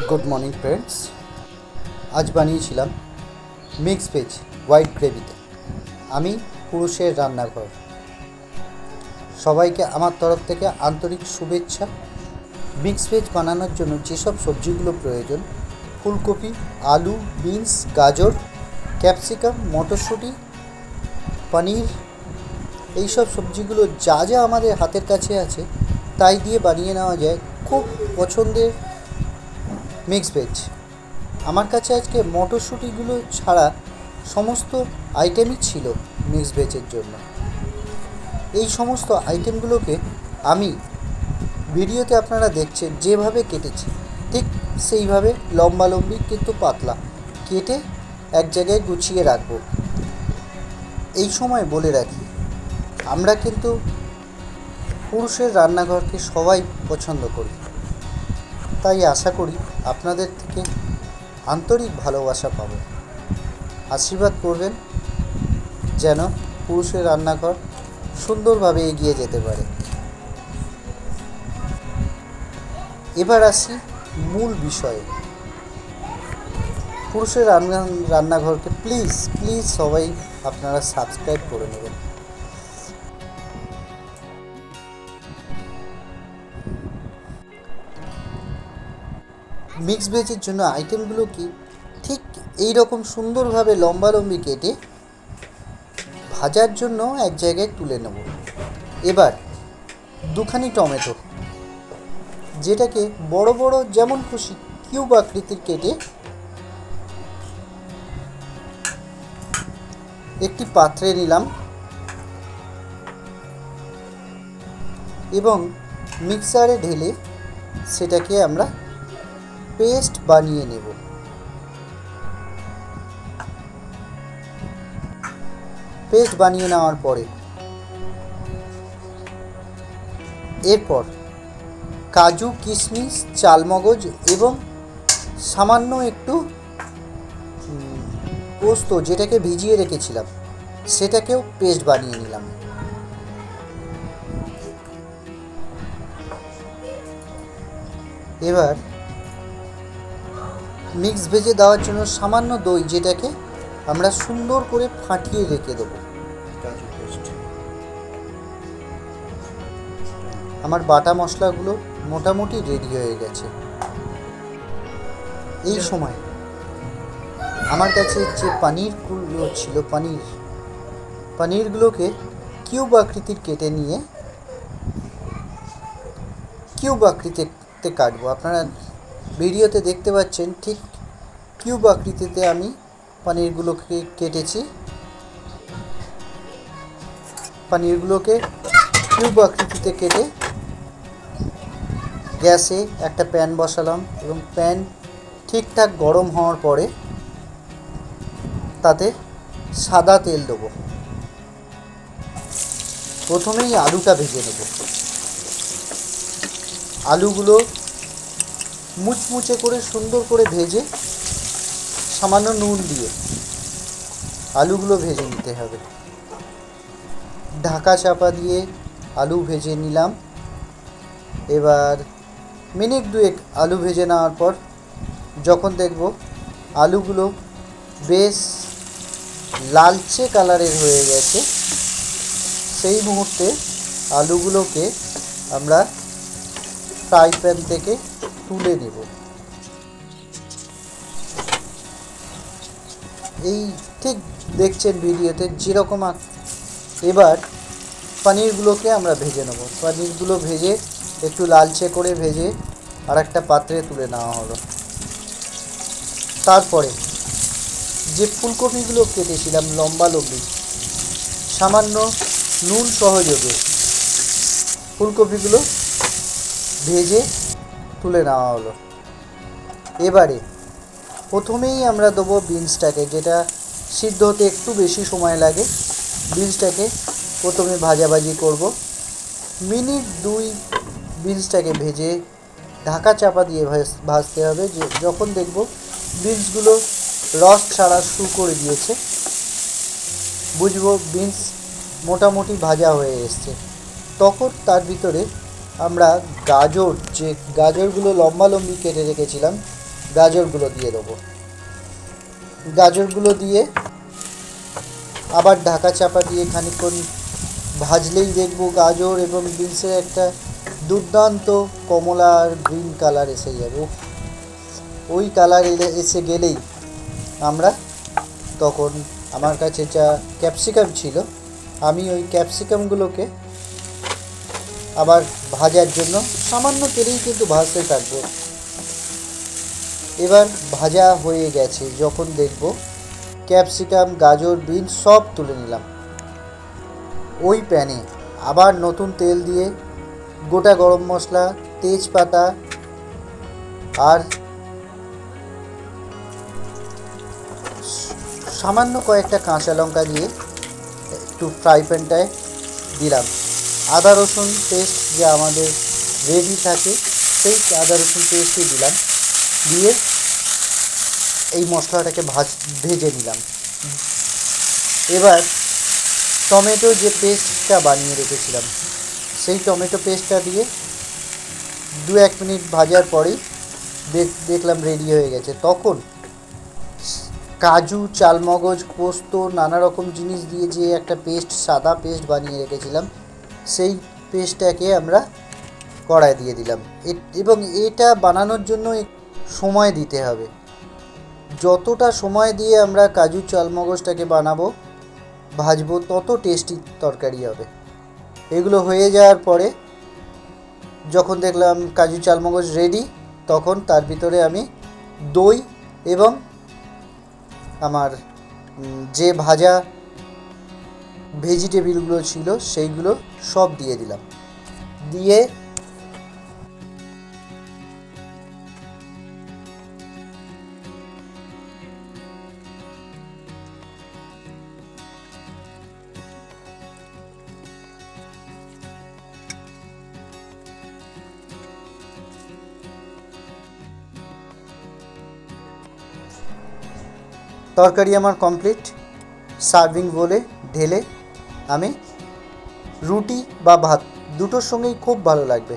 Good morning friends. আজ বানিয়েছিলাম mix veg white গ্রেভিতে। আমি পুরুষের রান্নাঘর, সবাইকে আমার তরফ থেকে আন্তরিক শুভেচ্ছা। মিক্স ভেজ বানানোর জন্য যেসব সবজিগুলো প্রয়োজন: ফুলকপি, আলু, বিনস, গাজর, ক্যাপসিকাম, মটরশুঁটি, পনির, এইসব সবজিগুলো যা যা আমাদের হাতের কাছে আছে তাই দিয়ে বানিয়ে নেওয়া যায় খুব পছন্দের মিক্স ভেজ। আমার কাছে আজকে মটরশুঁটিগুলো ছাড়া সমস্ত আইটেমই ছিল মিক্স ভেজের জন্য। এই সমস্ত আইটেমগুলোকে আমি ভিডিওতে আপনারা দেখছেন যেভাবে কেটেছি, ঠিক সেইভাবে লম্বালম্বি কিন্তু পাতলা কেটে এক জায়গায় গুছিয়ে রাখব। এই সময় বলে রাখি, আমরা কিন্তু পুরুষের রান্নাঘরকে সবাই পছন্দ করি, তাই আশা করি আপনাদের থেকে আন্তরিক ভালোবাসা পাব। আশীর্বাদ করবেন যেন পুরুষের রান্নাঘর সুন্দরভাবে এগিয়ে যেতে পারে। এবার আসি মূল বিষয়ে। পুরুষের রান্নাঘরকে প্লিজ সবাই আপনারা সাবস্ক্রাইব করে নেবেন। মিক্স ভেজের জন্য আইটেমগুলো কি, ঠিক এই রকম সুন্দরভাবে লম্বালম্বি কেটে ভাজার জন্য এক জায়গায় তুলে নেব। এবার দুখানি টমেটো, যেটাকে বড় বড় যেমন খুশি কিউব আকৃতির কেটে একটি পাত্রে নিলাম এবং মিক্সারে ঢেলে সেটাকে আমরা পেস্ট বানিয়ে নেব। পেস্ট বানিয়ে নেওয়ার পরে এরপর কাজু, কিশমিশ, চালমগজ এবং সামান্য একটু পোস্ত, যেটাকে ভিজিয়ে রেখেছিলাম, সেটাকেও পেস্ট বানিয়ে নিলাম। এবার মিক্স ভেজে দেওয়ার জন্য সামান্য দই, যেটাকে আমরা সুন্দর করে ফাটিয়ে রেখে দেব। আমার বাটা মশলাগুলো মোটামুটি রেডি হয়ে গেছে। এই সময় আমার কাছে যে পনিরগুলো ছিল, পনিরগুলোকে কিউব আকৃতির কেটে নিয়ে কিউব আকৃতিতে কাটবো। আপনারা ভিডিওতে দেখতে পাচ্ছেন ঠিক কিউব আকৃতিতে আমি পনিরগুলোকে কেটেছি। পনিরগুলোকে কিউব আকৃতিতে কেটে গ্যাসে একটা প্যান বসালাম এবং প্যান ঠিকঠাক গরম হওয়ার পরে তাতে সাদা তেল দেবো। প্রথমেই আলুটা ভেজে নেব। আলুগুলো মুচমুচে করে সুন্দর করে ভেজে সামান্য নুন দিয়ে আলুগুলো ভেজে নিতে হবে। ঢাকা চাপা দিয়ে আলু ভেজে নিলাম। এবার মিনিট দুয়েক আলু ভেজে নেওয়ার পর যখন দেখব আলুগুলো বেশ লালচে কালারের হয়ে গেছে, সেই মুহূর্তে আলুগুলোকে আমরা ফ্রাই প্যান থেকে তুলে নেব। এই ঠিক দেখছেন ভিডিওতে যেরকম। এবার পনিরগুলোকে আমরা ভেজে নেব। পনিরগুলো ভেজে একটু লালচে করে ভেজে আর একটা পাত্রে তুলে নেওয়া হলো। তারপরে যে ফুলকপিগুলো কেটেছিলাম লম্বালম্বি, সামান্য নুন সহযোগে ফুলকপিগুলো ভেজে তুলে নেওয়া হলো। এবারে প্রথমেই আমরা দেবো বিনসটাকে, যেটা সিদ্ধ হতে একটু বেশি সময় লাগে। বিনসটাকে প্রথমে ভাজাভাজি করব। মিনিট দুই বিনসটাকে ভেজে ঢাকা চাপা দিয়ে ভাজতে হবে। যখন দেখব বিনসগুলো রস ছাড়া শুরু করে দিয়েছে, বুঝবো বিনস মোটামুটি ভাজা হয়ে এসছে। তখন তার ভিতরে আমরা গাজরগুলো লম্বালম্বি কেটে রেখেছিলাম গাজরগুলো দিয়ে দেবো। গাজরগুলো দিয়ে আবার ঢাকা চাপা দিয়ে খানিকক্ষণ ভাজলেই দেখব গাজর এবং বিনসের একটা দুর্দান্ত কমলা আর গ্রিন কালার এসে যাবে। ওই কালার এসে গেলেই আমরা তখন আমার কাছে যা ক্যাপসিকাম ছিল, আমি ওই ক্যাপসিকামগুলোকে আবার ভাজার জন্য সামান্য তেলেই কিন্তু ভাজতে থাকবো। এবার ভাজা হয়ে গেছে যখন দেখব, ক্যাপসিকাম, গাজর, বিনস সব তুলে নিলাম। ওই প্যানে আবার নতুন তেল দিয়ে গোটা গরম মশলা, তেজপাতা আর সামান্য কয়েকটা কাঁচা লঙ্কা দিয়ে একটু ফ্রাই প্যানটায় দিলাম। আদা রসুন পেস্ট যে আমাদের রেডি থাকে, সেই আদা রসুন পেস্টই দিলাম। দিয়ে এই মশলাটাকে ভেজে নিলাম। এবার টমেটো যে পেস্টটা বানিয়ে রেখেছিলাম, সেই টমেটো পেস্টটা দিয়ে 2-1 মিনিট ভাজার পরেই দেখলাম রেডি হয়ে গেছে। তখন কাজু, চালমগজ, পোস্ত, নানা রকম জিনিস দিয়ে যে একটা পেস্ট, সাদা পেস্ট বানিয়ে রেখেছিলাম, সেই পেস্টটাকে আমরা কড়াই দিয়ে দিলাম। এবং এটা বানানোর জন্য সময় দিতে হবে। যতটা সময় দিয়ে আমরা কাজু, চালমগজটাকে ভাজবো, তত টেস্টি তরকারি হবে। এগুলো হয়ে যাওয়ার পরে যখন দেখলাম কাজু, চালমগজ রেডি, তখন তার ভিতরে আমি দই এবং আমার যে ভাজা ভেজিটেবিলগুলো ছিল সেইগুলো সব দিয়ে দিলাম। দিয়ে তরকারি আমার কমপ্লিট। সার্ভিং বলে ঢেলে আমি রুটি বা ভাত দুটোর সঙ্গেই খুব ভালো লাগবে।